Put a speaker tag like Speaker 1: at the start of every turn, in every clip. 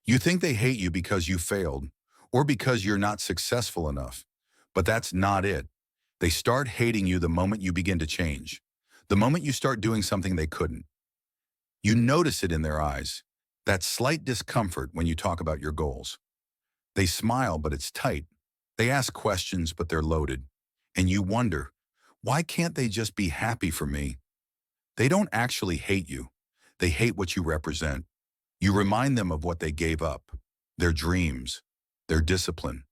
Speaker 1: You think they hate you because you failed or because you're not successful enough, but that's not it. They start hating you the moment you begin to change, the moment you start doing something they couldn't. You notice it in their eyes, that slight discomfort when you talk about your goals. They smile, but it's tight. They ask questions, but they're loaded. And you wonder, why can't they just be happy for me? They don't actually hate you. They hate what you represent. You remind them of what they gave up, their dreams, their discipline,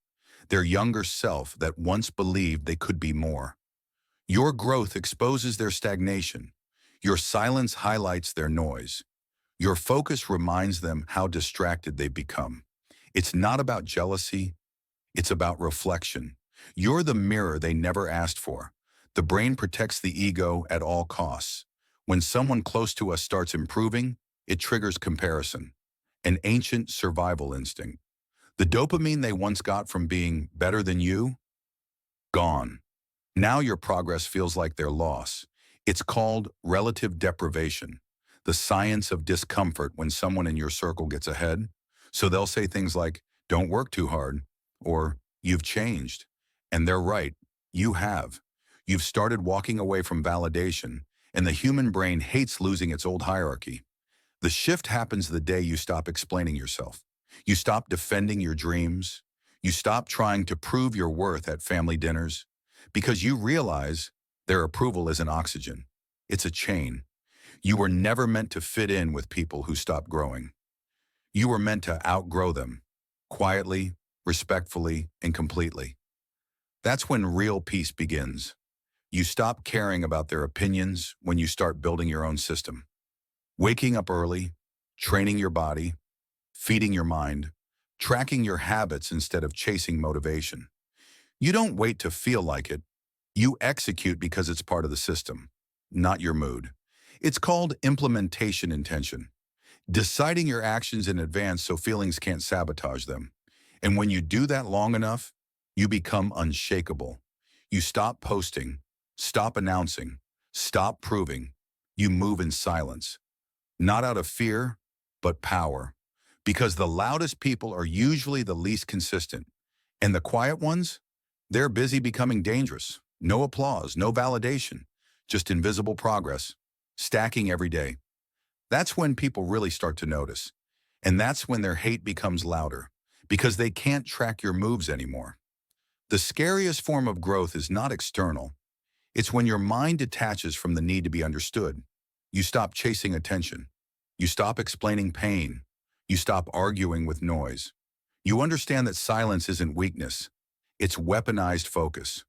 Speaker 1: their younger self that once believed they could be more. Your growth exposes their stagnation. Your silence highlights their noise. Your focus reminds them how distracted they've become. It's not about jealousy, it's about reflection. You're the mirror they never asked for. The brain protects the ego at all costs. When someone close to us starts improving, it triggers comparison, an ancient survival instinct. The dopamine they once got from being better than you, gone. Now your progress feels like their loss. It's called relative deprivation, the science of discomfort when someone in your circle gets ahead. So they'll say things like, don't work too hard, or you've changed. And they're right, you have. You've started walking away from validation, and the human brain hates losing its old hierarchy. The shift happens the day you stop explaining yourself. You stop defending your dreams. You stop trying to prove your worth at family dinners because you realize their approval isn't oxygen. It's a chain. You were never meant to fit in with people who stopped growing. You were meant to outgrow them, quietly, respectfully, and completely. That's when real peace begins. You stop caring about their opinions when you start building your own system. Waking up early, training your body, feeding your mind, tracking your habits instead of chasing motivation. You don't wait to feel like it. You execute because it's part of the system, not your mood. It's called implementation intention. Deciding your actions in advance so feelings can't sabotage them. And when you do that long enough, you become unshakable. You stop posting, stop announcing, stop proving. You move in silence. Not out of fear, but power. Because the loudest people are usually the least consistent. And the quiet ones, they're busy becoming dangerous. No applause, no validation, just invisible progress, stacking every day. That's when people really start to notice. And that's when their hate becomes louder, because they can't track your moves anymore. The scariest form of growth is not external. It's when your mind detaches from the need to be understood. You stop chasing attention. You stop explaining pain. You stop arguing with noise. You understand that silence isn't weakness. It's weaponized focus.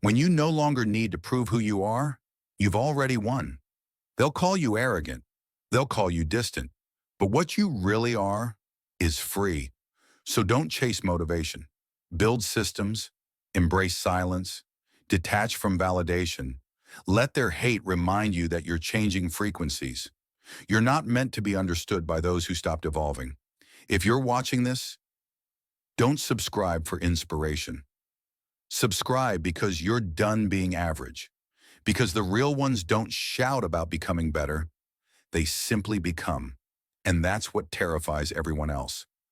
Speaker 1: When you no longer need to prove who you are, you've already won. They'll call you arrogant. They'll call you distant. But what you really are is free. So don't chase motivation. Build systems. Embrace silence. Detach from validation. Let their hate remind you that you're changing frequencies. You're not meant to be understood by those who stopped evolving. If you're watching this, don't subscribe for inspiration. Subscribe because you're done being average. Because the real ones don't shout about becoming better. They simply become. And that's what terrifies everyone else.